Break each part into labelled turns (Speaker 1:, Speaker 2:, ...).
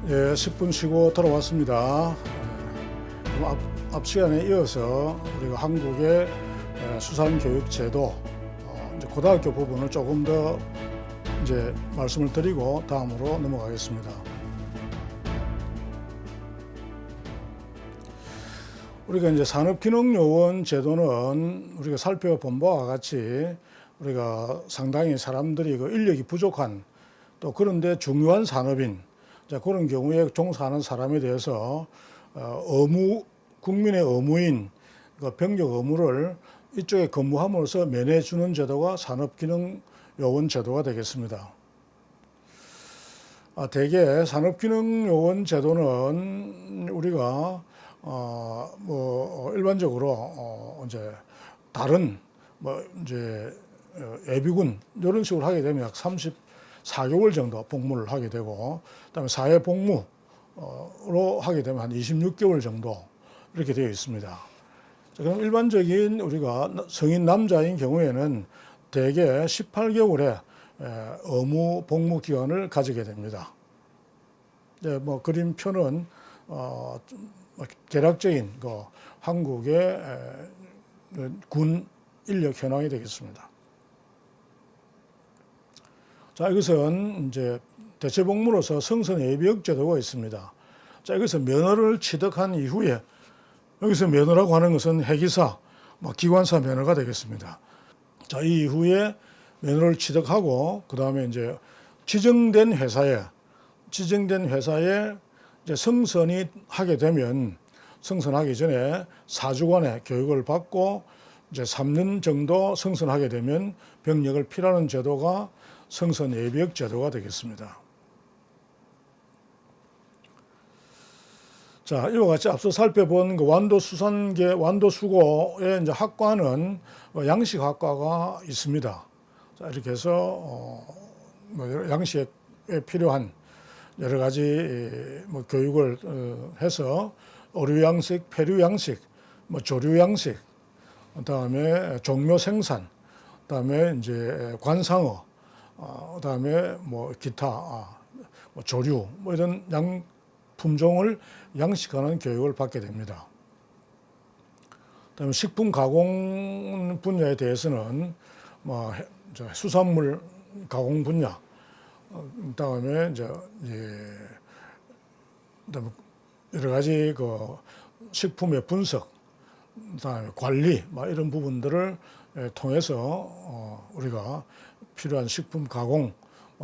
Speaker 1: 예, 10분 쉬고 돌아왔습니다. 앞 시간에 이어서 우리가 한국의 수산교육제도 이제 고등학교 부분을 조금 더 이제 말씀을 드리고 다음으로 넘어가겠습니다. 우리가 이제 산업기능요원 제도는 우리가 살펴본 바와 같이 우리가 상당히 사람들이 그 인력이 부족한 또 그런데 중요한 산업인 그런 경우에 종사하는 사람에 대해서 국민의 의무인 병력 의무를 이쪽에 근무함으로써 면해주는 제도가 산업기능요원 제도가 되겠습니다. 대개 산업기능요원 제도는 우리가 일반적으로 이제 다른 이제 예비군 이런 식으로 하게 되면 약 34개월 정도 복무를 하게 되고, 그다음에 사회 복무로 하게 되면 한 26개월 정도 이렇게 되어 있습니다. 자, 그럼 일반적인 우리가 성인 남자인 경우에는 대개 18개월의 의무 복무 기간을 가지게 됩니다. 네, 그림표는 개략적인 한국의 군 인력 현황이 되겠습니다. 자, 이것은 이제 대체복무로서 성선 예비역 제도가 있습니다. 자, 여기서 면허를 취득한 이후에 여기서 면허라고 하는 것은 해기사, 기관사 면허가 되겠습니다. 자, 이 이후에 면허를 취득하고 그 다음에 이제 지정된 회사에 이제 성선이 하게 되면 성선하기 전에 4주간의 교육을 받고 이제 3년 정도 성선하게 되면 병력을 필요하는 제도가 성선 예비역 제도가 되겠습니다. 자, 이와 같이 앞서 살펴본 완도수고의 이제 학과는 양식학과가 있습니다. 자, 이렇게 해서 양식에 필요한 여러 가지 교육을 해서 어류양식, 폐류양식, 조류양식, 그다음에 종묘 생산, 그다음에 이제 관상어, 그다음에 기타 조류 이런 품종을 양식하는 교육을 받게 됩니다. 그다음에 식품 가공 분야에 대해서는 수산물 가공 분야, 그다음에 그다음에 여러 가지 식품의 분석, 그다음에 관리 이런 부분들을 통해서 우리가 필요한 식품 가공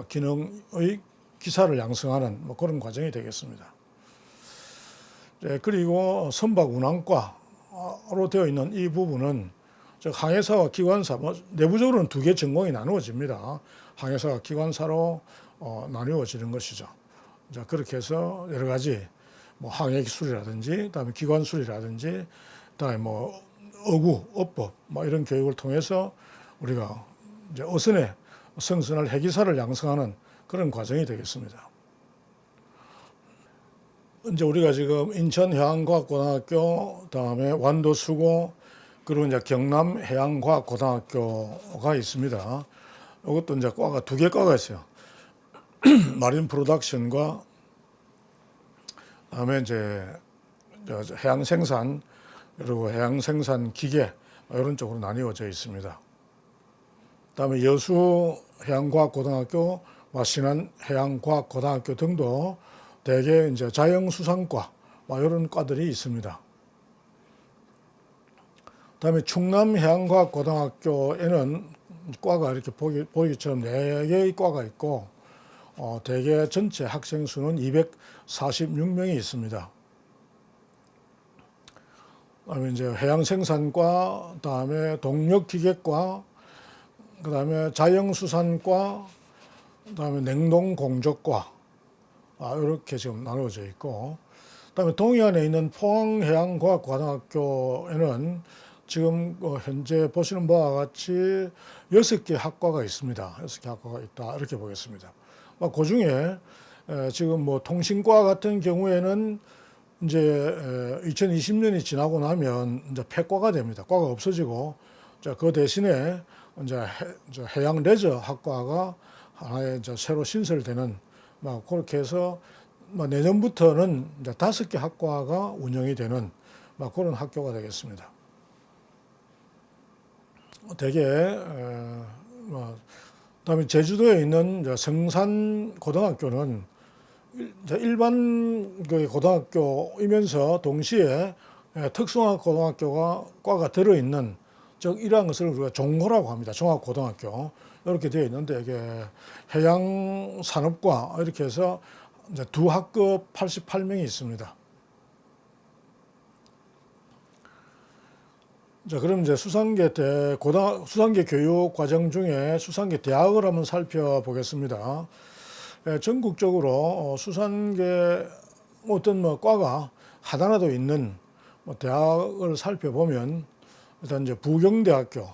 Speaker 1: 기능의 기사를 양성하는 그런 과정이 되겠습니다. 그리고 선박 운항과로 되어 있는 이 부분은 항해사와 기관사, 내부적으로는 두 개 전공이 나누어집니다. 항해사와 기관사로 나누어지는 것이죠. 자, 그렇게 해서 여러 가지 항해 기술이라든지, 그다음에 기관술이라든지, 그다음에 어구, 어법 이런 교육을 통해서 우리가 이제 어선에 성선할 해기사를 양성하는 그런 과정이 되겠습니다. 이제 우리가 지금 인천해양과학고등학교, 그다음에 완도수고, 그리고 이제 경남해양과학고등학교가 있습니다. 이것도 이제 과가 두 개 과가 있어요. 마린 프로덕션과 그다음에 이제 해양 생산, 그리고 해양 생산 기계 이런 쪽으로 나뉘어져 있습니다. 그다음에 여수 해양과학고등학교, 신안 해양과학고등학교 등도 대개 이제 자연수산과 이런 과들이 있습니다. 그다음에 충남해양과학고등학교에는 과가 이렇게 보기처럼 4개의 과가 있고 대개 전체 학생 수는 246명이 있습니다. 그다음에 이제 해양생산과, 그다음에 동력기계과, 그다음에 자연수산과, 그다음에 냉동공적과 이렇게 지금 나누어져 있고, 그다음에 동해안에 있는 포항해양과학고등학교에는 지금 현재 보시는 바와 같이 6개 학과가 있습니다. 6개 학과가 있다 이렇게 보겠습니다. 그 중에 지금 통신과 같은 경우에는 이제 2020년이 지나고 나면 이제 폐과가 됩니다. 과가 없어지고, 그 대신에 이제 해양 레저 학과가 하나의 이제 새로 신설되는 그렇게 해서 내년부터는 이제 5개 학과가 운영이 되는 그런 학교가 되겠습니다. 대개 그다음에 제주도에 있는 성산고등학교는 일반 고등학교이면서 동시에 특성화고등학교가 과가 들어있는 이러한 것을 우리가 종고라고 합니다. 종합고등학교 이렇게 되어 있는데 이게 해양산업과 이렇게 해서 이제 두 학급 88명이 있습니다. 자, 그럼 이제 수상계 교육 과정 중에 수상계 대학을 한번 살펴보겠습니다. 전국적으로 수상계 어떤 과가 하나라도 있는 대학을 살펴보면 일단 이제 부경대학교,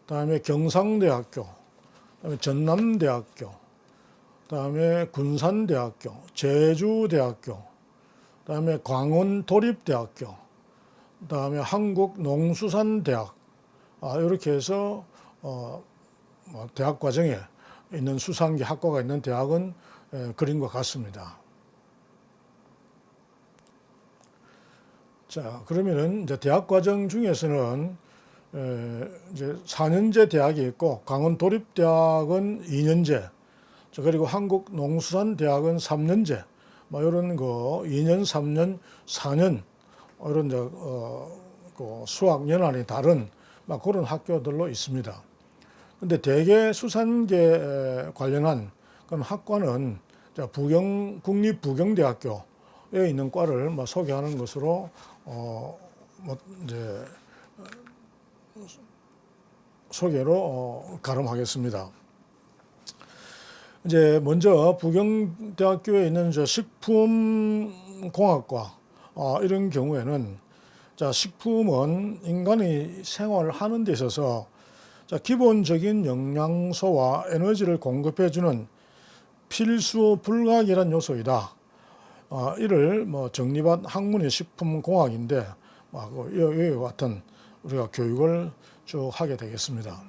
Speaker 1: 그다음에 경상대학교, 그다음에 전남대학교, 그다음에 군산대학교, 제주대학교, 그다음에 광원도립대학교, 그다음에 한국농수산대학, 이렇게 해서 대학 과정에 있는 수상계 학과가 있는 대학은 그린 것 같습니다. 자, 그러면은 이제 대학 과정 중에서는 이제 4년제 대학이 있고 강원도립대학은 2년제, 그리고 한국농수산대학은 3년제, 이런 거 2년, 3년, 4년 이런 그 수학 연한이 다른 그런 학교들로 있습니다. 근데 대개 수산계 관련한 그런 학과는 국립부경대학교에 있는 과를 소개하는 것으로 이제 소개로 가름하겠습니다. 이제 먼저 부경대학교에 있는 식품공학과 이런 경우에는 식품은 인간이 생활을 하는 데 있어서 기본적인 영양소와 에너지를 공급해주는 필수 불가결한 요소이다. 이를 정립한 학문이 식품공학인데 이와 같은 우리가 교육을 쭉 하게 되겠습니다.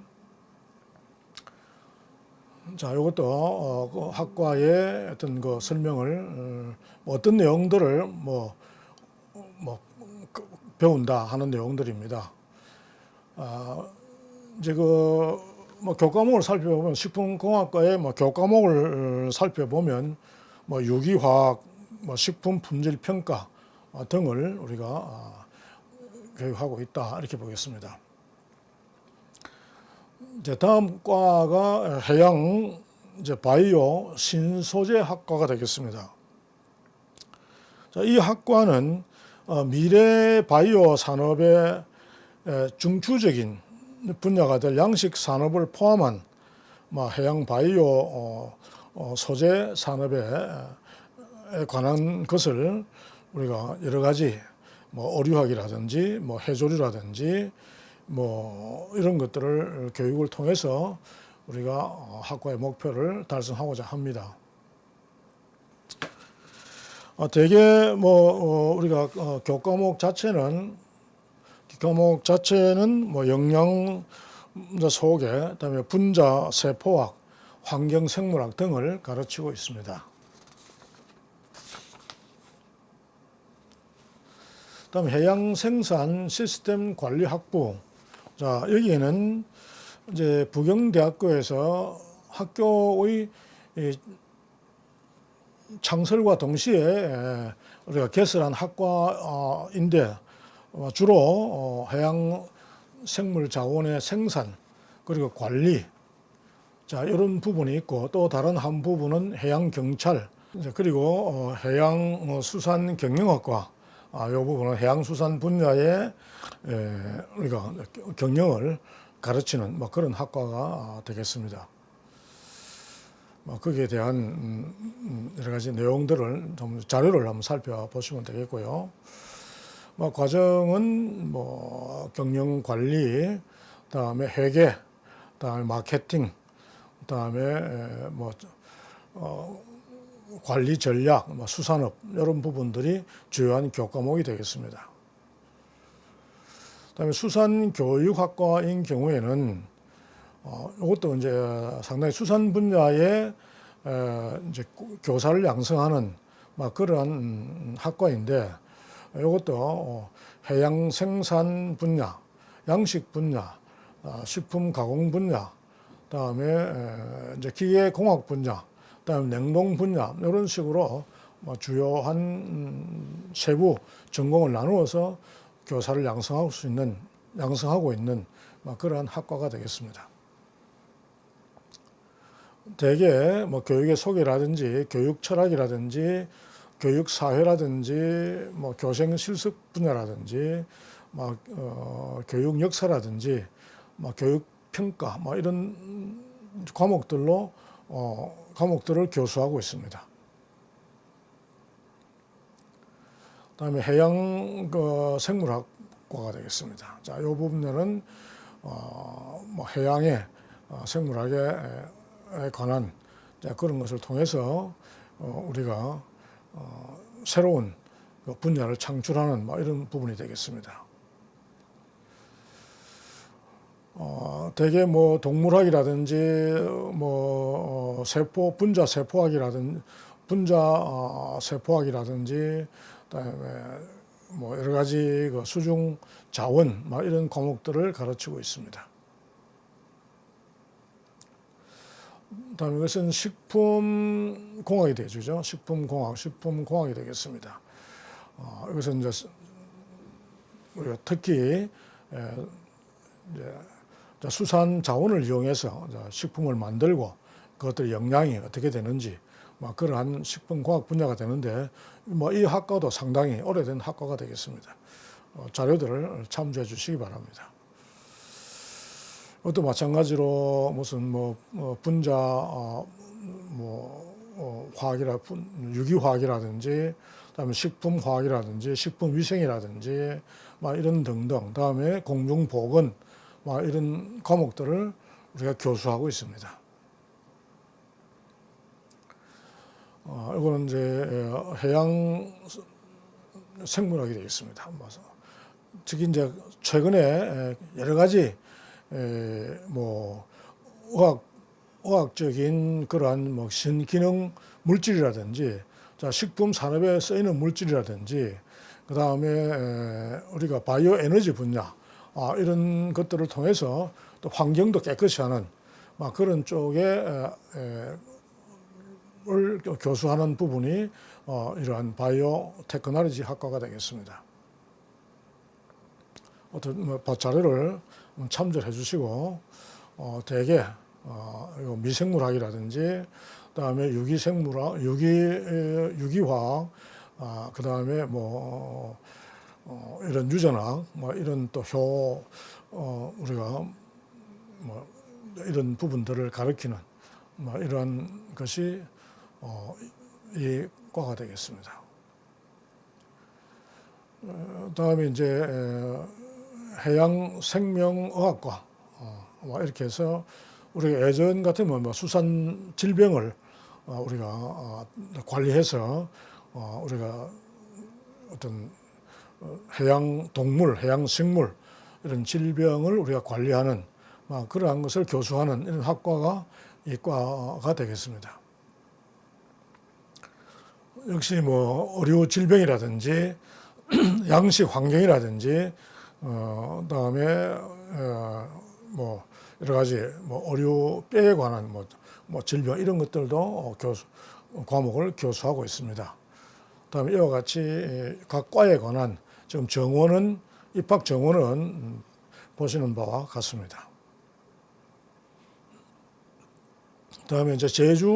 Speaker 1: 자, 이것도 그 학과의 어떤 그 설명을 어떤 내용들을 배운다 하는 내용들입니다. 이제 교과목을 살펴보면 식품공학과의 교과목을 살펴보면 유기화학, 식품 품질 평가 등을 우리가 교육하고 있다 이렇게 보겠습니다. 이제 다음 과가 해양 바이오 신소재 학과가 되겠습니다. 자, 이 학과는 미래 바이오 산업의 중추적인 분야가 될 양식 산업을 포함한 해양 바이오 소재 산업에 관한 것을 우리가 여러 가지 어류학이라든지 해조류라든지 이런 것들을 교육을 통해서 우리가 학과의 목표를 달성하고자 합니다. 대개 우리가 교과목 자체는 영양 소개, 그다음에 분자 세포학, 환경 생물학 등을 가르치고 있습니다. 그다음 해양 생산 시스템 관리 학부. 자, 여기에는 이제 부경대학교에서 학교의 창설과 동시에 우리가 개설한 학과인데 주로 해양 생물 자원의 생산 그리고 관리, 자, 이런 부분이 있고 또 다른 한 부분은 해양 경찰, 그리고 해양 수산 경영학과, 이 부분은 해양수산 분야의 우리가 경영을 가르치는 그런 학과가 되겠습니다. 거기에 대한 여러 가지 내용들을 자료를 한번 살펴보시면 되겠고요. 과정은 경영 관리, 그다음에 회계, 그다음에 마케팅, 그다음에 관리 전략, 수산업 이런 부분들이 주요한 교과목이 되겠습니다. 그다음에 수산교육학과인 경우에는 이것도 이제 상당히 수산 분야에 이제 교사를 양성하는 막 그런 학과인데 이것도 해양 생산 분야, 양식 분야, 식품 가공 분야, 그다음에 이제 기계공학 분야, 그다음에 냉동 분야 이런 식으로 주요한 세부 전공을 나누어서 교사를 양성하고 있는 그러한 학과가 되겠습니다. 대개 교육의 속이라든지 교육 철학이라든지 교육 사회라든지 교생 실습 분야라든지 교육 역사라든지 교육 평가 이런 과목들을 교수하고 있습니다. 그다음에 해양 생물학과가 되겠습니다. 자, 이 부분에는 해양의 생물학에 관한 그런 것을 통해서 우리가 새로운 분야를 창출하는 이런 부분이 되겠습니다. 대개 동물학이라든지 분자 세포학이라든지 그다음에 여러 가지 수중 자원 이런 과목들을 가르치고 있습니다. 다음에 이것은 식품공학이 되죠. 식품공학이 되겠습니다. 이것은 이제 우리가 특히 수산 자원을 이용해서 식품을 만들고 그것들의 영양이 어떻게 되는지 그러한 식품공학 분야가 되는데 이 학과도 상당히 오래된 학과가 되겠습니다. 자료들을 참조해 주시기 바랍니다. 이것도 마찬가지로 무슨 분자 유기화학이라든지 그다음에 식품화학이라든지 식품위생이라든지 이런 등등 그다음에 공중보건 이런 과목들을 우리가 교수하고 있습니다. 이거는 이제 해양 생물학이 되겠습니다. 특히 이제 최근에 여러 가지 의학적인 그러한 신기능 물질이라든지 식품 산업에 쓰이는 물질이라든지 그 다음에 우리가 바이오 에너지 분야 이런 것들을 통해서 또 환경도 깨끗이 하는 그런 쪽에 을 교수하는 부분이 이러한 바이오 테크놀로지 학과가 되겠습니다. 어떤 자료를 참조해 주시고 대개 미생물학이라든지 그다음에 유기생물학, 유기화학, 그다음에 이런 유전학, 이런 또 우리가 이런 부분들을 가르치는 이러한 것이 이 과가 되겠습니다. 다음에 이제 해양 생명의학과 이렇게 해서 우리가 예전 같으면 수산 질병을 우리가 관리해서 우리가 어떤 해양 동물, 해양 생물 이런 질병을 우리가 관리하는 그러한 것을 교수하는 이런 학과가 이 과가 되겠습니다. 역시 의료 질병이라든지 양식 환경이라든지 그다음에 여러 가지 의료 뼈에 관한 질병 이런 것들도 과목을 교수하고 있습니다. 그다음에 이와 같이 각 과에 관한 지금 입학 정원은 보시는 바와 같습니다. 그다음에 이제 제주대학에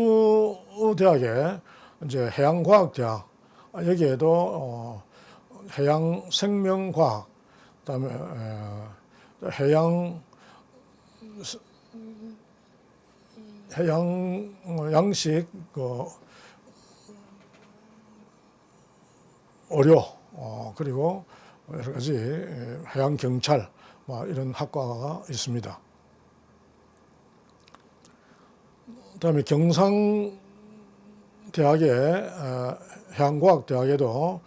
Speaker 1: 이제 해양과학대학 여기에도 해양생명과학 그다음에 해양 양식 의료 그리고 여러 가지 해양 경찰 이런 학과가 있습니다. 그다음에 경상대학의 해양과학대학에도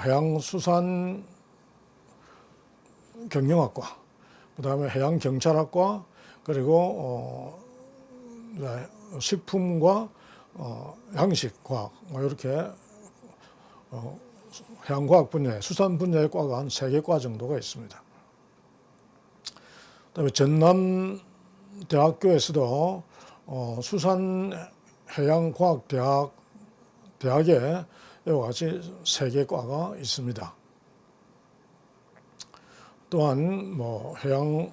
Speaker 1: 해양수산 경영학과, 그다음에 해양경찰학과, 그리고 식품과 양식과학 이렇게 해양과학 분야에 수산 분야의 과가 한 3개 과 정도가 있습니다. 그다음에 전남대학교에서도 수산해양과학대학에 이와 같이 3개 과가 있습니다. 또한 뭐 해양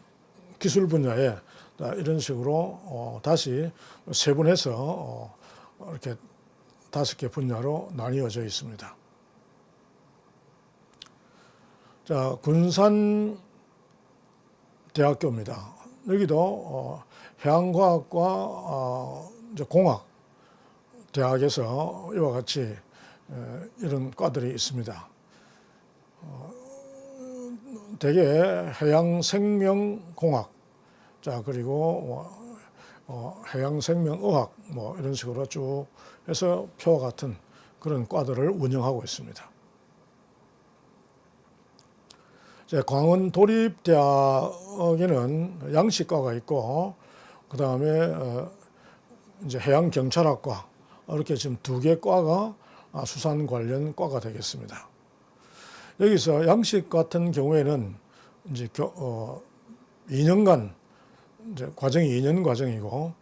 Speaker 1: 기술 분야에 이런 식으로 다시 세분해서 이렇게 5개 분야로 나뉘어져 있습니다. 자, 군산대학교입니다. 여기도 해양과학과 이제 공학 대학에서 이와 같이 이런 과들이 있습니다. 대개 해양생명공학, 자 그리고 해양생명의학 뭐 이런 식으로 쭉 해서 표와 같은 그런 과들을 운영하고 있습니다. 광원도립대학에는 양식과가 있고 그 다음에 이제 해양경찰학과 이렇게 지금 2개 과가 수산 관련 과가 되겠습니다. 여기서 양식 같은 경우에는 이제 2년간 이제 과정이 2년 과정이고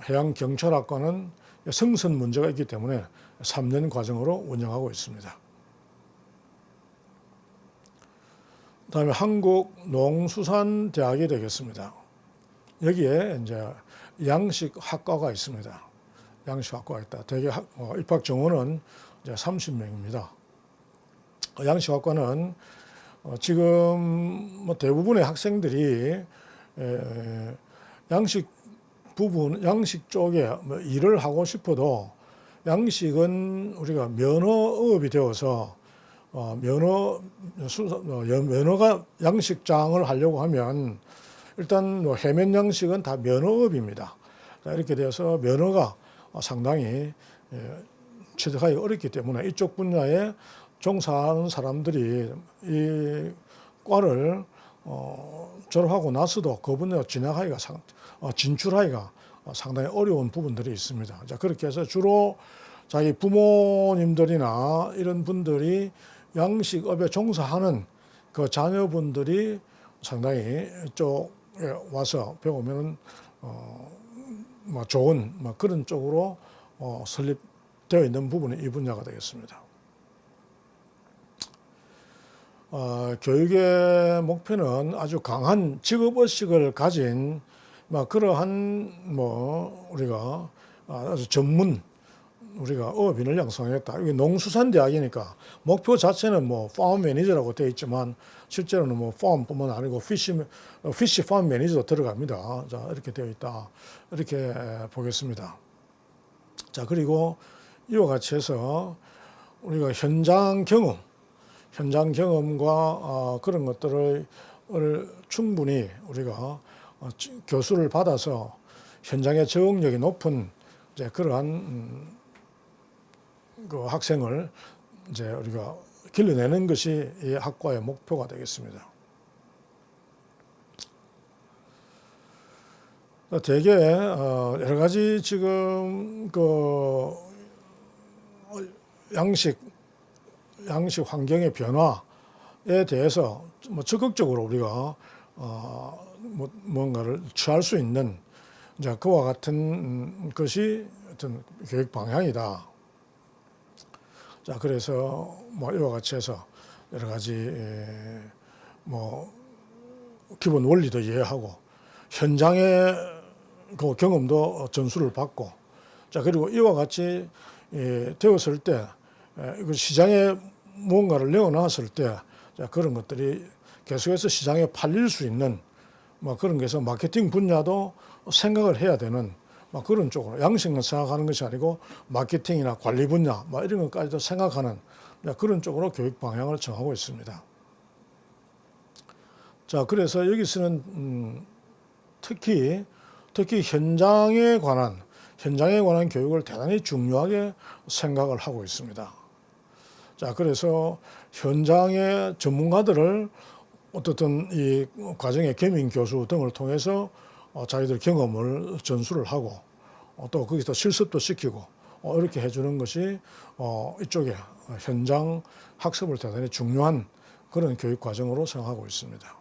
Speaker 1: 해양경찰학과는 성선 문제가 있기 때문에 3년 과정으로 운영하고 있습니다. 그다음에 한국농수산대학이 되겠습니다. 여기에 이제 양식학과가 있습니다. 양식학과가 있다. 대개 입학 정원은 이제 30명입니다. 양식학과는 지금 뭐 대부분의 학생들이 양식 쪽에 뭐 일을 하고 싶어도 양식은 우리가 면허업이 되어서 면허가 양식장을 하려고 하면 일단 뭐 해면 양식은 다 면허업입니다. 이렇게 되어서 면허가 상당히 취득하기 어렵기 때문에 이쪽 분야에 종사하는 사람들이 이 과를 졸업하고 나서도 그 분야 진출하기가 상당히 어려운 부분들이 있습니다. 자, 그렇게 해서 주로 자기 부모님들이나 이런 분들이 양식업에 종사하는 그 자녀분들이 상당히 이쪽에 와서 배우면 좋은 그런 쪽으로 설립되어 있는 부분이 이 분야가 되겠습니다. 교육의 목표는 아주 강한 직업의식을 가진 그러한 우리가 아주 전문 우리가 어업인을 양성했다. 이게 농수산대학이니까 목표 자체는 팜 매니저라고 되어 있지만 실제로는 팜뿐만 아니고 피시 팜 매니저도 들어갑니다. 자, 이렇게 되어 있다. 이렇게 보겠습니다. 자, 그리고 이와 같이 해서 우리가 현장 경험과 그런 것들을 충분히 우리가 교수를 받아서 현장의 적응력이 높은 이제 그러한 그 학생을 이제 우리가 길러내는 것이 이 학과의 목표가 되겠습니다. 대개 여러 가지 지금 그 양식 환경의 변화에 대해서 적극적으로 우리가 뭔가를 취할 수 있는 이제 그와 같은 것이 어떤 교육 방향이다. 자, 그래서 이와 같이 해서 여러 가지 기본 원리도 이해하고 현장의 그 경험도 전수를 받고, 자, 그리고 이와 같이 되었을 때 시장에 무언가를 내어놨을 때 그런 것들이 계속해서 시장에 팔릴 수 있는 그런 게서 마케팅 분야도 생각을 해야 되는 그런 쪽으로 양식만 생각하는 것이 아니고 마케팅이나 관리 분야 이런 것까지도 생각하는 그런 쪽으로 교육 방향을 정하고 있습니다. 자, 그래서 여기서는 특히 현장에 관한 교육을 대단히 중요하게 생각을 하고 있습니다. 자, 그래서 현장의 전문가들을 어떻든 이 과정의 겸임 교수 등을 통해서 자기들 경험을 전수를 하고 또 거기서 실습도 시키고 이렇게 해주는 것이 이쪽에 현장 학습을 대단히 중요한 그런 교육 과정으로 생각하고 있습니다.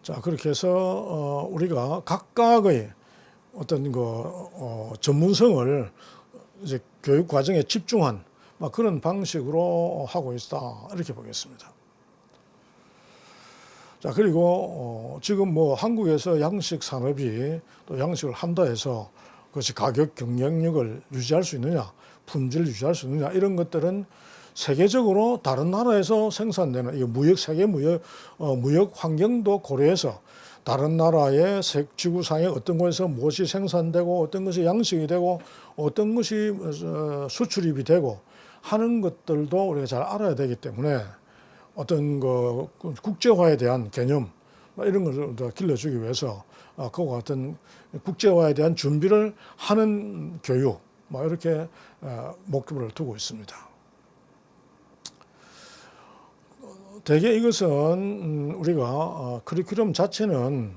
Speaker 1: 자, 그렇게 해서 우리가 각각의 어떤 전문성을 이제 교육 과정에 집중한 그런 방식으로 하고 있다, 이렇게 보겠습니다. 자, 그리고 지금 한국에서 양식 산업이 또 양식을 한다 해서 그것이 가격 경쟁력을 유지할 수 있느냐, 품질을 유지할 수 있느냐, 이런 것들은 세계적으로 다른 나라에서 생산되는 이 세계 무역 환경도 고려해서 다른 나라의 지구상의 어떤 곳에서 무엇이 생산되고 어떤 것이 양식이 되고 어떤 것이 수출입이 되고 하는 것들도 우리가 잘 알아야 되기 때문에 어떤 국제화에 대한 개념 이런 것을 길러주기 위해서 그와 같은 국제화에 대한 준비를 하는 교육 이렇게 목표를 두고 있습니다. 대개 이것은 우리가 커리큘럼 자체는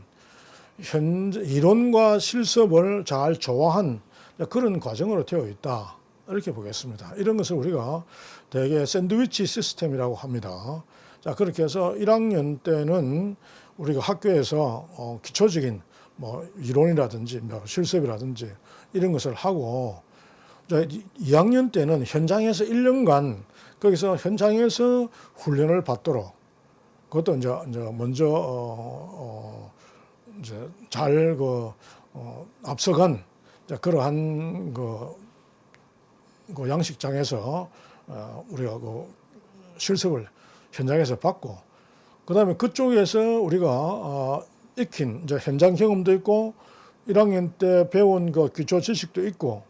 Speaker 1: 이론과 실습을 잘 조화한 그런 과정으로 되어 있다, 이렇게 보겠습니다. 이런 것을 우리가 대개 샌드위치 시스템이라고 합니다. 자, 그렇게 해서 1학년 때는 우리가 학교에서 기초적인 이론이라든지 실습이라든지 이런 것을 하고, 2학년 때는 현장에서 1년간 거기서 현장에서 훈련을 받도록, 그것도 이제 먼저 이제 잘 앞서간 그러한 양식장에서 우리가 실습을 현장에서 받고, 그 다음에 그쪽에서 우리가 익힌 이제 현장 경험도 있고 1학년 때 배운 기초 지식도 있고,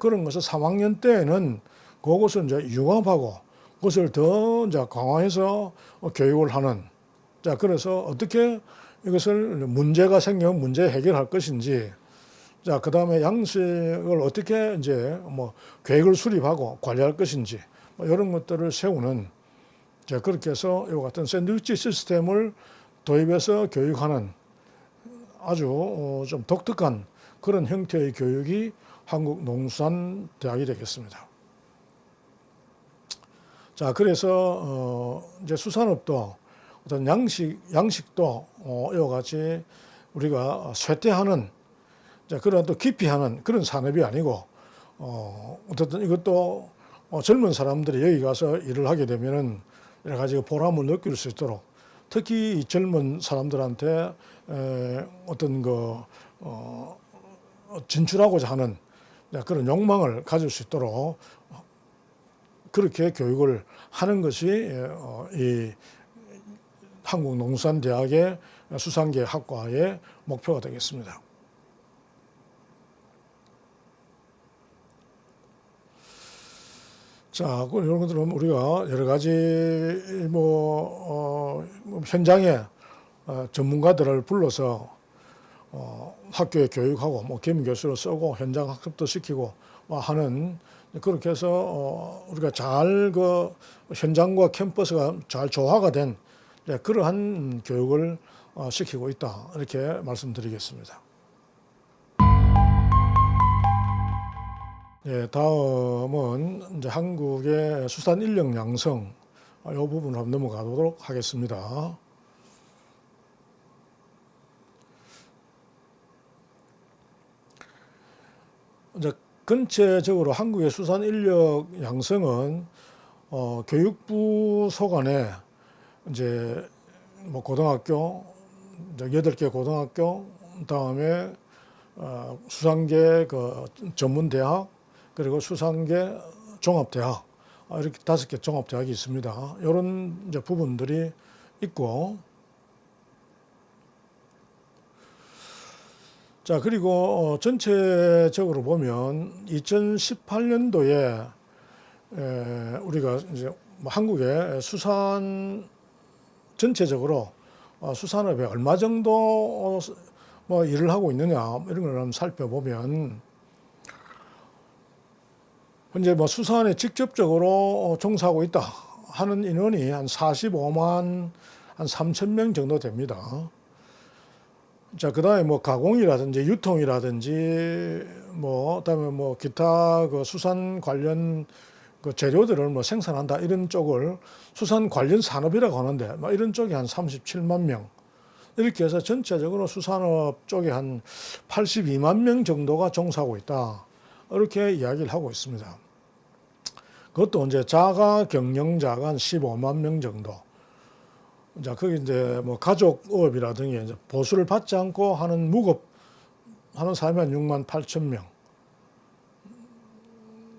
Speaker 1: 그런 것을 3학년 때에는 그것을 이제 융합하고 그것을 더 이제 강화해서 교육을 하는. 자, 그래서 어떻게 이것을 문제가 생기면 문제 해결할 것인지, 자, 그 다음에 양식을 어떻게 이제 계획을 수립하고 관리할 것인지, 이런 것들을 세우는, 자, 그렇게 해서 이와 같은 샌드위치 시스템을 도입해서 교육하는 아주 좀 독특한 그런 형태의 교육이 한국농수산대학이 되겠습니다. 자, 그래서 이제 수산업도 어떤 양식도 이와 같이 우리가 쇠퇴하는, 자, 그런 또 기피하는 그런 산업이 아니고, 어쨌든 이것도 젊은 사람들이 여기 가서 일을 하게 되면은 여러 가지 보람을 느낄 수 있도록, 특히 이 젊은 사람들한테 어떤 진출하고자 하는 그런 욕망을 가질 수 있도록 그렇게 교육을 하는 것이 이 한국농수산대학의 수산계 학과의 목표가 되겠습니다. 자, 이런 것들은 우리가 여러 가지 현장에 전문가들을 불러서 학교에 교육하고 겸임 교수로 쓰고 현장 학습도 시키고 하는, 그렇게 해서 우리가 잘 현장과 캠퍼스가 잘 조화가 된 그러한 교육을 시키고 있다, 이렇게 말씀드리겠습니다. 예, 다음은 이제 한국의 수산 인력 양성, 이 부분을 한번 넘어가도록 하겠습니다. 이제 전체적으로 한국의 수산 인력 양성은 교육부 소관에 이제 고등학교, 이제 8개 고등학교, 다음에 수산계 전문대학, 그리고 수산계 종합대학, 이렇게 5개 종합대학이 있습니다. 이런 이제 부분들이 있고, 자, 그리고 전체적으로 보면 2018년도에 우리가 이제 한국의 수산 전체적으로 수산업에 얼마 정도 일을 하고 있느냐, 이런 걸 한번 살펴보면, 현재 수산에 직접적으로 종사하고 있다 하는 인원이 한 45만 한 3천 명 정도 됩니다. 자, 그다음에 뭐 가공이라든지 유통이라든지 뭐 그다음에 뭐 기타 그 수산 관련 그 재료들을 뭐 생산한다 이런 쪽을 수산 관련 산업이라고 하는데 뭐 이런 쪽이 한 37만 명 이렇게 해서 전체적으로 수산업 쪽에 한 82만 명 정도가 종사하고 있다 이렇게 이야기를 하고 있습니다. 그것도 이제 자가 경영자가 한 15만 명 정도. 자, 그게 이제 뭐 가족업이라든지 이제 보수를 받지 않고 하는 무급 하는 사람이 한 6만 8천 명.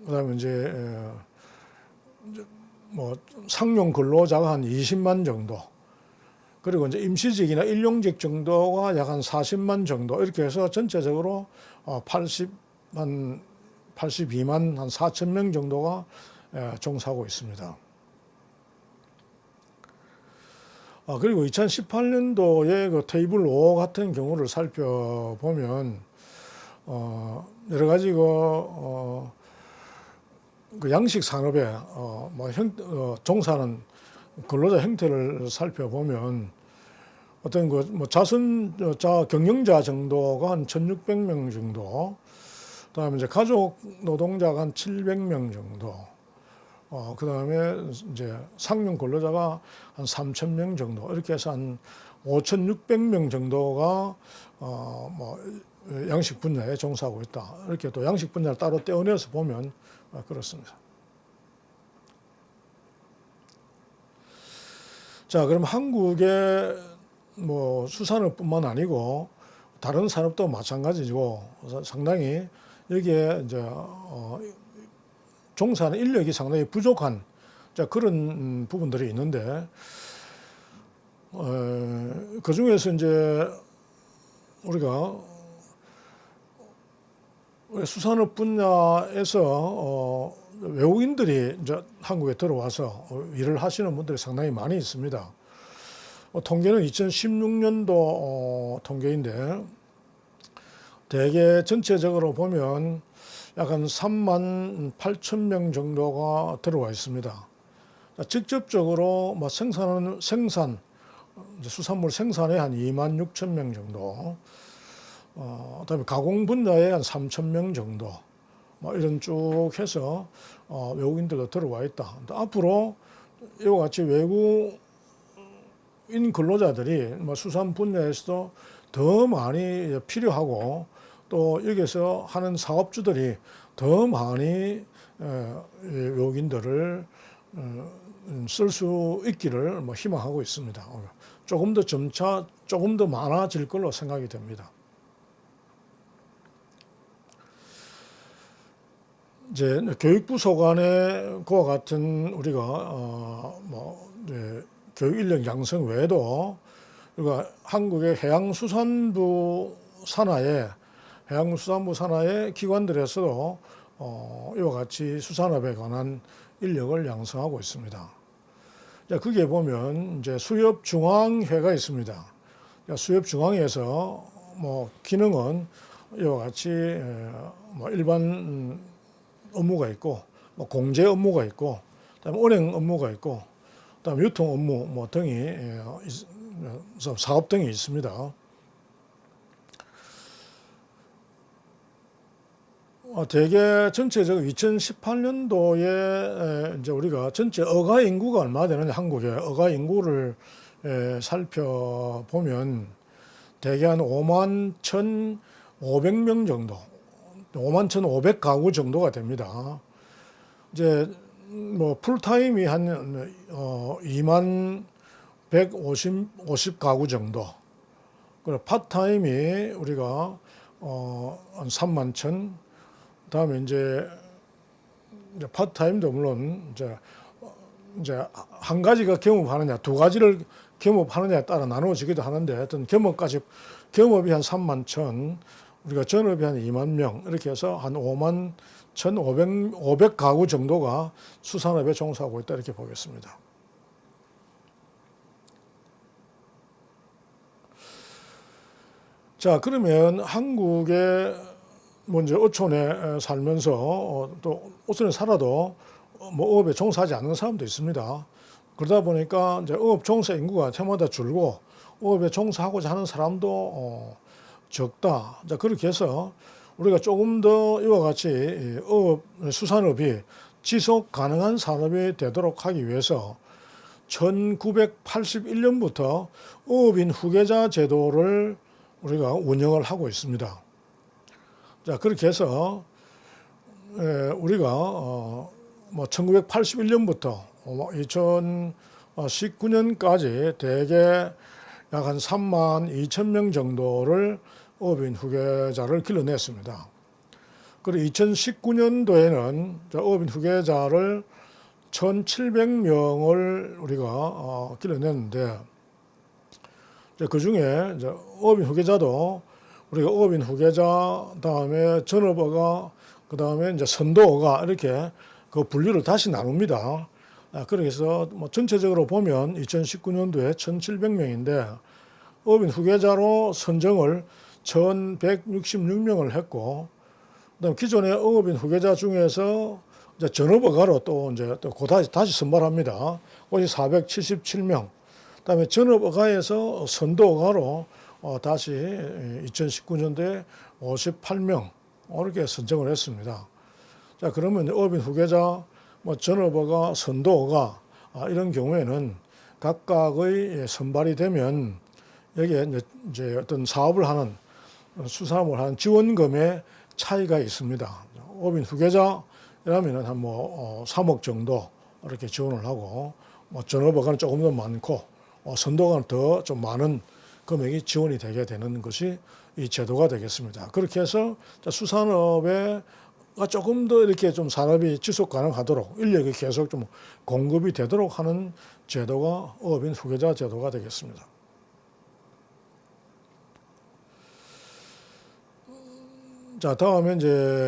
Speaker 1: 그다음에 이제 뭐 상용 근로자가 한 20만 정도. 그리고 이제 임시직이나 일용직 정도가 약 한 40만 정도. 이렇게 해서 전체적으로 82만 한 4천 명 정도가 종사하고 있습니다. 그리고 2018년도에 그 테이블 5 같은 경우를 살펴보면, 여러 가지 그 양식 산업에, 종사하는 근로자 형태를 살펴보면, 어떤 그 뭐 자선자 경영자 정도가 한 1,600명 정도, 그다음에 이제 가족 노동자가 한 700명 정도, 그다음에 이제 상용 근로자가 한 3,000명 정도 이렇게 해서 한 5,600명 정도가 뭐 양식 분야에 종사하고 있다. 이렇게 또 양식 분야를 따로 떼어내서 보면 그렇습니다. 자, 그럼 한국의 뭐 수산업뿐만 아니고 다른 산업도 마찬가지고 상당히 여기에 이제 종사하는 인력이 상당히 부족한 그런 부분들이 있는데, 그 중에서 이제 우리가 수산업 분야에서 외국인들이 이제 한국에 들어와서 일을 하시는 분들이 상당히 많이 있습니다. 통계는 2016년도 통계인데 대개 전체적으로 보면 약 한 3만 8천 명 정도가 들어와 있습니다. 직접적으로 뭐 생산 수산물 생산에 한 2만 6천 명 정도, 그다음에 가공 분야에 한 3천 명 정도, 뭐 이런 쭉 해서 외국인들도 들어와 있다. 앞으로 이와 같이 외국인 근로자들이 뭐 수산 분야에서도 더 많이 필요하고, 또 여기서 하는 사업주들이 더 많이 외국인들을 쓸 수 있기를 뭐 희망하고 있습니다. 조금 더 점차 조금 더 많아질 걸로 생각이 됩니다. 이제 교육부 소관의 그와 같은 우리가 교육 인력 양성 외에도 우리가 한국의 해양수산부 산하의 기관들에서도 이와 같이 수산업에 관한 인력을 양성하고 있습니다. 거기에 보면 이제 수협중앙회가 있습니다. 수협중앙회에서 뭐 기능은 이와 같이 뭐 일반 업무가 있고, 뭐 공제 업무가 있고, 그다음에 운행 업무가 있고, 그다음에 유통 업무 뭐 등이 사업 등이 있습니다. 대개 전체적으로 2018년도에 이제 우리가 전체 어가 인구가 얼마 되느냐, 한국의 어가 인구를 살펴보면 대개 한 5만 1,500명 정도, 5만 1,500 가구 정도가 됩니다. 이제 뭐 풀타임이 한 2만 150 가구 정도, 그리고 파타임이 우리가 한 3만 1,000. 다음에 이제 파트타임도 물론 이제 한 가지가 겸업하느냐, 두 가지를 겸업하느냐에 따라 나누어지기도 하는데, 하여튼 겸업이 한 3만 1,000, 우리가 전업이 한 2만 명, 이렇게 해서 한 5만 1,500 가구 정도가 수산업에 종사하고 있다, 이렇게 보겠습니다. 자, 그러면 한국의 먼저 어촌에 살면서 또 어촌에 살아도 뭐 어업에 종사하지 않는 사람도 있습니다. 그러다 보니까 이제 어업 종사 인구가 해마다 줄고 어업에 종사하고자 하는 사람도 적다. 자, 그렇게 해서 우리가 조금 더 이와 같이 수산업이 지속 가능한 산업이 되도록 하기 위해서 1981년부터 어업인 후계자 제도를 우리가 운영을 하고 있습니다. 자, 그렇게 해서 우리가 1981년부터 2019년까지 대개 약 한 3만 2천 명 정도를 어업인 후계자를 길러냈습니다. 그리고 2019년도에는 어업인 후계자를 1,700명을 우리가 길러냈는데, 그 중에 어업인 후계자도 우리가 어업인 후계자, 다음에 전업어가, 그 다음에 이제 선도어가 이렇게 그 분류를 다시 나눕니다. 그래서 전체적으로 보면 2019년도에 1,700명인데 어업인 후계자로 선정을 1,166명을 했고, 그다음 기존의 어업인 후계자 중에서 이제 전업어가로 또 다시 선발합니다. 그것이 477명. 그다음에 전업어가에서 선도어가로 다시 2019년도에 58명 이렇게 선정을 했습니다. 자, 그러면 어업인 후계자, 전업어가, 선도어가 이런 경우에는 각각의 선발이 되면 여기에 이제 어떤 사업을 하는 수산업을 하는 지원금의 차이가 있습니다. 어업인 후계자라면은 한 3억 정도 이렇게 지원을 하고, 전업어가는 조금 더 많고, 선도어가는 더 좀 많은 금액이 지원이 되게 되는 것이 이 제도가 되겠습니다. 그렇게 해서 수산업에 조금 더 이렇게 좀 산업이 지속 가능하도록 인력이 계속 좀 공급이 되도록 하는 제도가 어업인 후계자 제도가 되겠습니다. 자, 다음에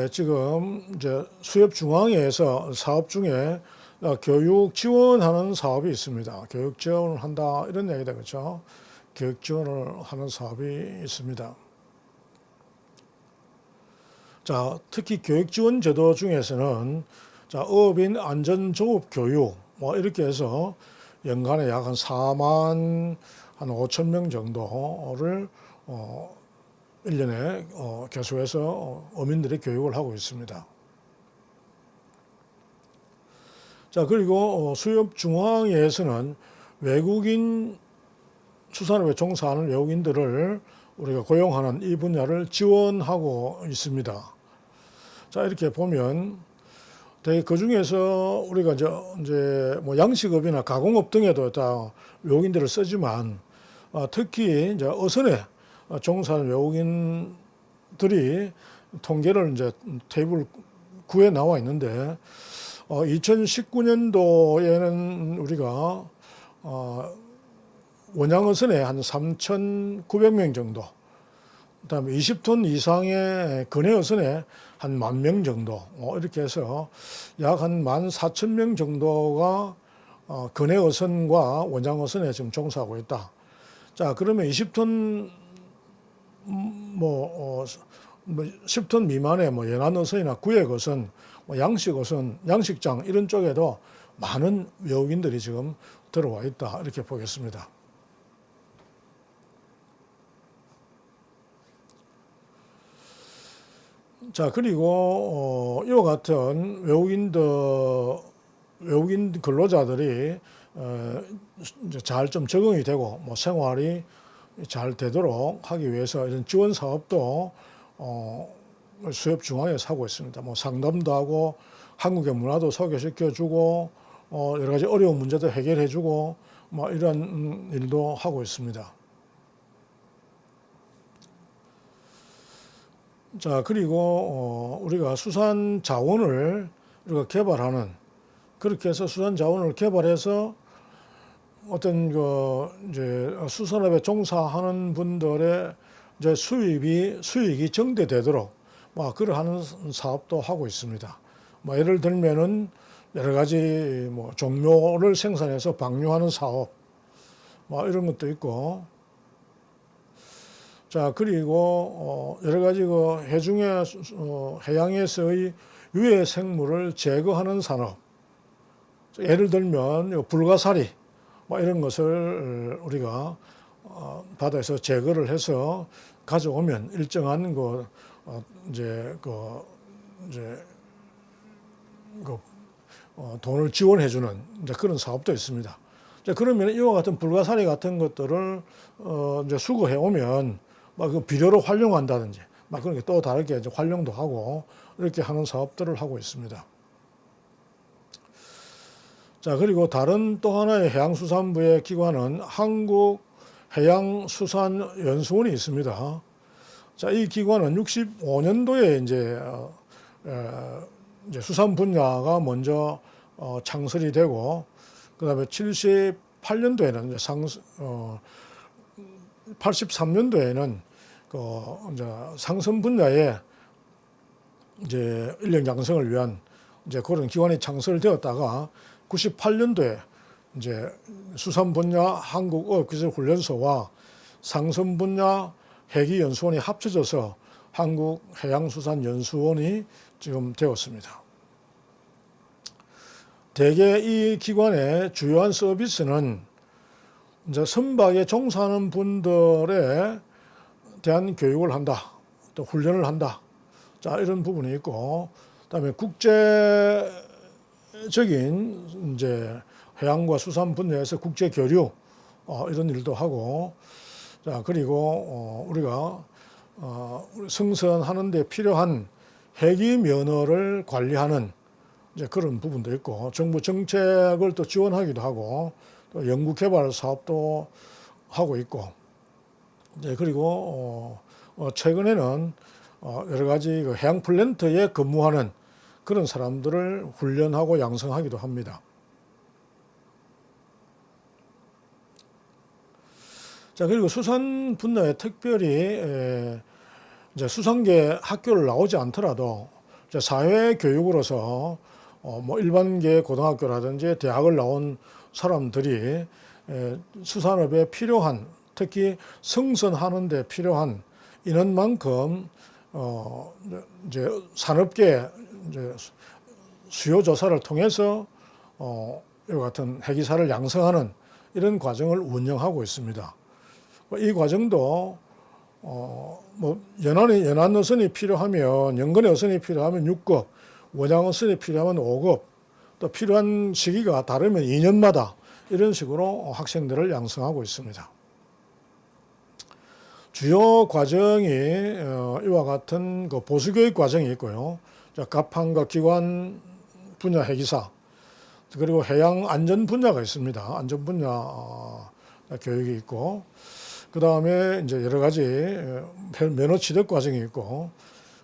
Speaker 1: 지금 수협중앙회에서 사업 중에 교육 지원하는 사업이 있습니다. 교육 지원을 한다 이런 얘기다, 그렇죠? 교육 지원을 하는 사업이 있습니다. 자, 특히 교육 지원 제도 중에서는 어업인 안전조업 교육 이렇게 해서 연간에 약 한 4만 한 5천 명 정도를 1년에 계속해서 어민들이 교육을 하고 있습니다. 자, 그리고 수협중앙회에서는 외국인 수산업에 종사하는 외국인들을 우리가 고용하는 이 분야를 지원하고 있습니다. 자, 이렇게 보면 그 중에서 우리가 이제 양식업이나 가공업 등에도 다 외국인들을 쓰지만 특히 이제 어선에 종사하는 외국인들이 통계를 테이블 9에 나와 있는데 2019년도에는 우리가 원양어선에 한 3,900명 정도, 그다음에 20톤 이상의 근해어선에 한 10,000명 정도 이렇게 해서 약 한 14,000명 정도가 근해어선과 원양어선에 지금 종사하고 있다. 자, 그러면 20톤 10톤 미만의 연안어선이나 구획어선, 양식어선, 양식장 이런 쪽에도 많은 외국인들이 지금 들어와 있다 이렇게 보겠습니다. 자, 그리고 이와 같은 외국인 근로자들이 잘 좀 적응이 되고 생활이 잘 되도록 하기 위해서 이런 지원 사업도 수협중앙에서 하고 있습니다. 상담도 하고 한국의 문화도 소개시켜주고 여러 가지 어려운 문제도 해결해주고 이런 일도 하고 있습니다. 자, 그리고 우리가 수산 자원을 우리가 개발하는, 그렇게 해서 수산 자원을 개발해서 어떤 수산업에 종사하는 분들의 수익이 증대되도록 그러한 사업도 하고 있습니다. 예를 들면은 여러 가지 종묘를 생산해서 방류하는 사업 이런 것도 있고, 자, 그리고 여러 가지 해양에서의 유해 생물을 제거하는 산업, 예를 들면 불가사리 이런 것을 우리가 바다에서 제거를 해서 가져오면 일정한 그 이제 이제 돈을 지원해주는 이제 그런 사업도 있습니다. 이제 그러면 이와 같은 불가사리 같은 것들을 이제 수거해 오면 막 그 비료로 활용한다든지 막 그런 게 또 다르게 이제 활용도 하고 이렇게 하는 사업들을 하고 있습니다. 자, 그리고 다른 또 하나의 해양수산부의 기관은 한국해양수산연수원이 있습니다. 자, 이 기관은 65년도에 이제 수산 분야가 먼저 창설이 되고, 그 다음에 78년도에는 이제 83년도에는 이제 상선 분야에 이제 인력 양성을 위한 이제 그런 기관이 창설되었다가 98년도에 이제 수산 분야 한국어업기술훈련소와 상선 분야 해기연수원이 합쳐져서 한국해양수산연수원이 지금 되었습니다. 대개 이 기관의 주요한 서비스는 이제 선박에 종사하는 분들에 대한 교육을 한다, 또 훈련을 한다. 자, 이런 부분이 있고, 그다음에 국제적인 이제 해양과 수산 분야에서 국제 교류 이런 일도 하고, 자, 그리고 우리가 승선하는 데 필요한 해기 면허를 관리하는 이제 그런 부분도 있고, 정부 정책을 또 지원하기도 하고, 또 연구 개발 사업도 하고 있고, 이제 그리고 최근에는 여러 가지 그 해양 플랜트에 근무하는 그런 사람들을 훈련하고 양성하기도 합니다. 자, 그리고 수산 분야에 특별히 이제 수산계 학교를 나오지 않더라도 이제 사회 교육으로서 뭐 일반계 고등학교라든지 대학을 나온 사람들이 수산업에 필요한, 특히 승선하는 데 필요한 인원만큼 이제 산업계 이제 수요 조사를 통해서 이와 같은 해기사를 양성하는 이런 과정을 운영하고 있습니다. 이 과정도 뭐 연안 어선이 필요하면, 연근의 어선이 필요하면 6급, 원양 어선이 필요하면 5급, 또 필요한 시기가 다르면 2년마다 이런 식으로 학생들을 양성하고 있습니다. 주요 과정이 이와 같은 그 보수교육 과정이 있고요. 갑판과 기관 분야 해기사, 그리고 해양 안전 분야가 있습니다. 안전 분야 교육이 있고, 그 다음에 이제 여러 가지 면허 취득 과정이 있고,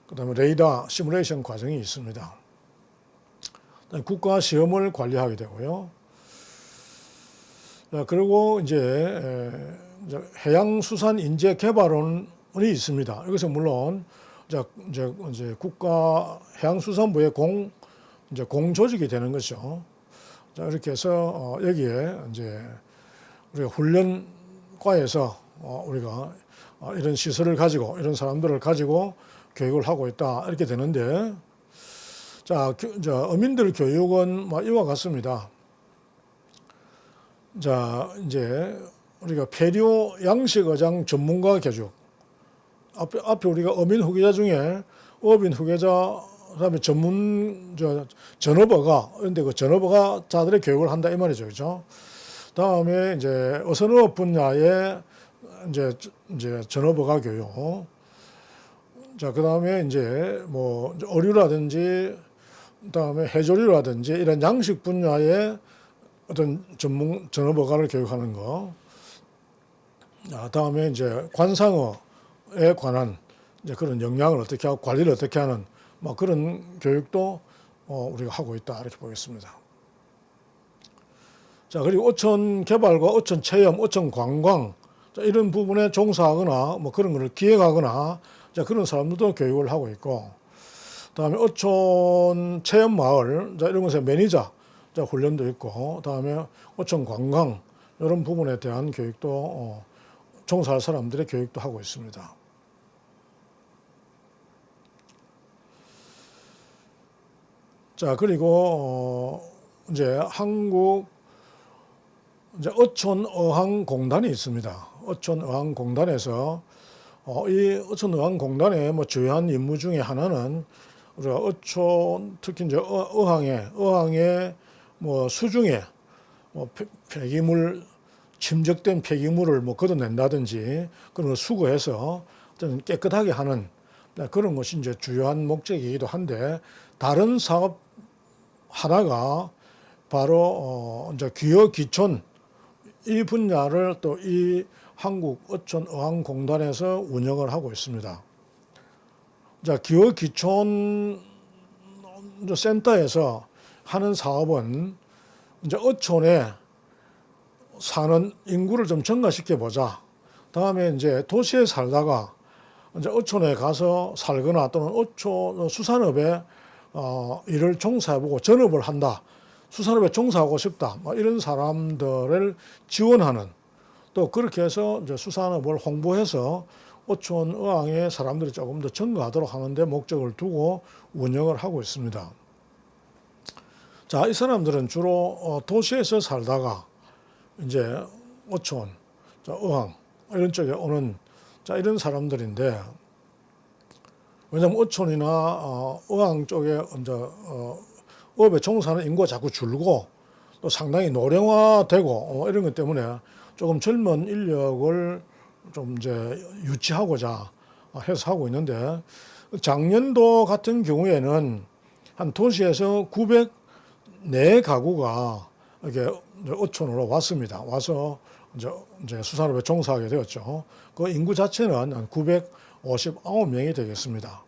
Speaker 1: 그 다음에 레이더 시뮬레이션 과정이 있습니다. 국가 시험을 관리하게 되고요. 그리고 이제 해양수산인재개발원이 있습니다. 여기서 물론 이제 국가 해양수산부의 공조직이 되는 것이죠. 자, 이렇게 해서 여기에 이제 우리가 훈련과에서 우리가 이런 시설을 가지고, 이런 사람들을 가지고 교육을 하고 있다, 이렇게 되는데, 자, 어민들 교육은 이와 같습니다. 자, 이제 우리가 폐류 양식어장 전문가 교육, 앞에 우리가 어민 후계자 중에 어민 후계자, 그다음에 전업어가, 그런데 그 전업어가자들의 교육을 한다 이 말이죠, 그렇죠? 다음에 이제 어선업 분야의 이제 전업어가 교육. 자, 그다음에 이제 뭐 어류라든지, 그다음에 해조류라든지 이런 양식 분야의 어떤 전업어가를 교육하는 거. 다음에 이제 관상어에 관한 이제 그런 영양을 어떻게 하고 관리를 어떻게 하는 뭐 그런 교육도 우리가 하고 있다, 이렇게 보겠습니다. 자, 그리고 어촌 개발과 어촌 체험, 어촌 관광, 자, 이런 부분에 종사하거나 뭐 그런 것을 기획하거나, 자, 그런 사람들도 교육을 하고 있고, 다음에 어촌 체험 마을, 자, 이런 것에 매니저, 자, 훈련도 있고, 다음에 어촌 관광, 이런 부분에 대한 교육도 종사할 사람들의 교육도 하고 있습니다. 자, 그리고 이제 한국 이제 어촌어항공단이 있습니다. 어촌어항공단에서 이 어촌어항공단의 뭐 주요한 임무 중에 하나는 우리가 어촌 특히 이제 어항의 뭐 수중에 뭐 폐기물 침적된 폐기물을 뭐 걷어낸다든지 그런 걸 수거해서 어떤 깨끗하게 하는 그런 것이 이제 주요한 목적이기도 한데 다른 사업 하나가 바로 이제 기어기촌 이 분야를 또 이 한국어촌어항공단에서 운영을 하고 있습니다. 자, 기어기촌 센터에서 하는 사업은 이제 어촌에 사는 인구를 좀 증가시켜 보자. 다음에 이제 도시에 살다가 이제 어촌에 가서 살거나 또는 어촌 수산업에 일을 종사해보고 전업을 한다. 수산업에 종사하고 싶다. 이런 사람들을 지원하는 또 그렇게 해서 이제 수산업을 홍보해서 어촌 어항에 사람들이 조금 더 증가하도록 하는 데 목적을 두고 운영을 하고 있습니다. 자, 이 사람들은 주로 도시에서 살다가 이제 어촌, 어항 이런 쪽에 오는 자 이런 사람들인데 왜냐하면 어촌이나 어항 쪽에 이제 업에 종사하는 인구가 자꾸 줄고 또 상당히 노령화되고 이런 것 때문에 조금 젊은 인력을 좀 이제 유치하고자 해서 하고 있는데 작년도 같은 경우에는 한 도시에서 904가구가 이렇게 어촌으로 왔습니다. 와서 이제 수산업에 종사하게 되었죠. 그 인구 자체는 한 959명이 되겠습니다.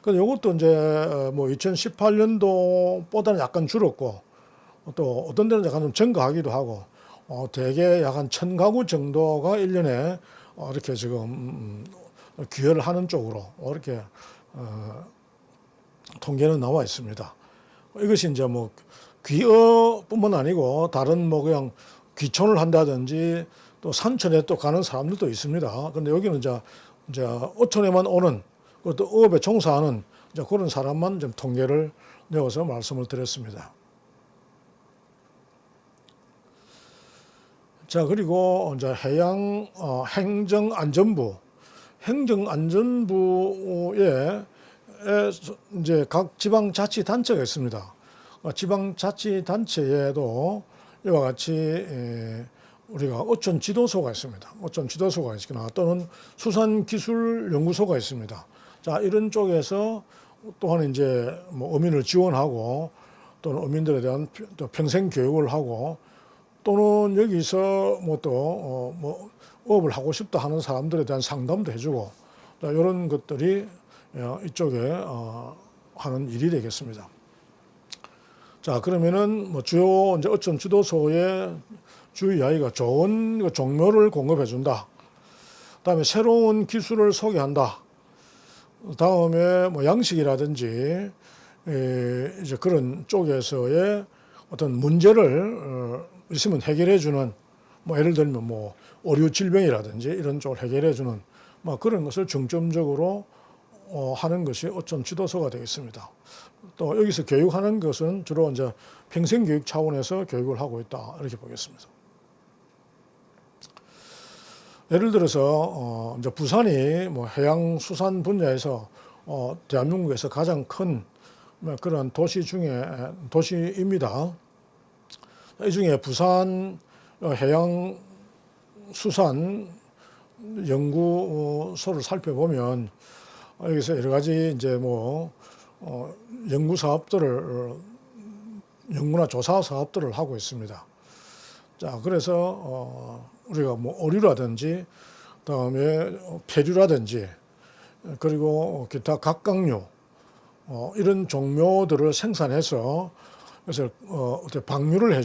Speaker 1: 근데 이것도 이제 뭐 2018년도보다는 약간 줄었고 또 어떤 데는 약간 좀 증가하기도 하고 대개 약 한 1000가구 정도가 1년에 이렇게 지금 귀여를 하는 쪽으로 이렇게 통계는 나와 있습니다. 이것이 이제 뭐 귀어뿐만 아니고 다른 뭐 그냥 귀촌을 한다든지 또 산천에 또 가는 사람들도 있습니다. 근데 여기는 이제 어촌에만 오는 또 어업에 종사하는 이제 그런 사람만 좀 통계를 내어서 말씀을 드렸습니다. 자, 그리고 이제 해양 행정안전부에 이제 각 지방자치단체가 있습니다. 지방자치단체에도 이와 같이 우리가 어촌 지도소가 있습니다. 어촌 지도소가 있거나 또는 수산기술연구소가 있습니다. 자, 이런 쪽에서 또한 이제 뭐 어민을 지원하고 또는 어민들에 대한 또 평생 교육을 하고 또는 여기서 뭐 또 뭐 업을 하고 싶다 하는 사람들에 대한 상담도 해주고 이런 것들이 이쪽에 하는 일이 되겠습니다. 자, 그러면은 뭐 주요 이제 어촌 지도소의 주의 이야기가 좋은 종묘를 공급해 준다. 그다음에 새로운 기술을 소개한다. 다음에 뭐 양식이라든지 이제 그런 쪽에서의 어떤 문제를 있으면 해결해 주는 뭐 예를 들면 뭐 오류 질병이라든지 이런 쪽을 해결해 주는 뭐 그런 것을 중점적으로 하는 것이 어촌 지도소가 되겠습니다. 또 여기서 교육하는 것은 주로 이제 평생교육 차원에서 교육을 하고 있다 이렇게 보겠습니다. 예를 들어서 이제 부산이 뭐 해양수산 분야에서 대한민국에서 가장 큰 그런 도시 중에 도시입니다. 이 중에 부산 해양수산 연구소를 살펴보면 여기서 여러 가지 이제 뭐 연구 사업들을 연구나 조사 사업들을 하고 있습니다. 자, 그래서 우리가 뭐 오류라든지 그다음에 폐류라든지 그리고 기타 각각류 이런 종묘들을 생산해서 그래서 어떻게 방류를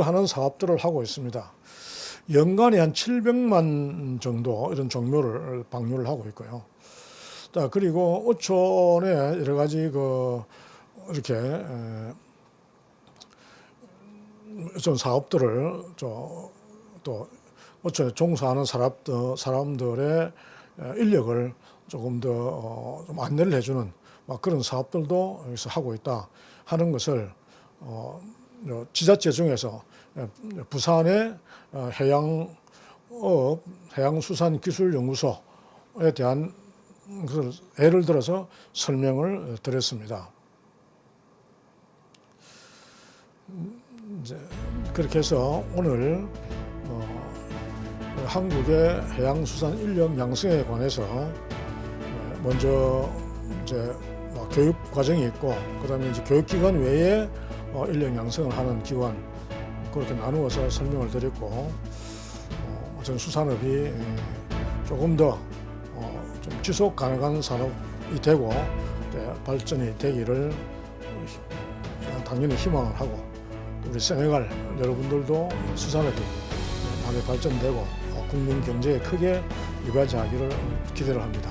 Speaker 1: 하는 사업들을 하고 있습니다. 연간에 한 700만 정도 이런 종묘를 방류를 하고 있고요. 자, 그리고 어촌에 여러 가지 이렇게 어촌 사업들을 또 어촌에 종사하는 사람들의 인력을 조금 더 좀 안내를 해주는 그런 사업들도 여기서 하고 있다 하는 것을 지자체 중에서 부산의 해양수산기술연구소 대한 것을 예를 들어서 설명을 드렸습니다. 이제 그렇게 해서 오늘 한국의 해양수산 인력 양성에 관해서 먼저 이제 교육 과정이 있고, 그다음에 이제 교육기관 외에 인력 양성을 하는 기관, 그렇게 나누어서 설명을 드렸고, 전 수산업이 조금 더 좀 지속 가능한 산업이 되고 발전이 되기를 당연히 희망을 하고, 우리 세네갈 여러분들도 수산업이 많이 발전되고 국민 경제에 크게 이바지하기를 기대를 합니다.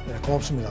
Speaker 1: 네, 고맙습니다.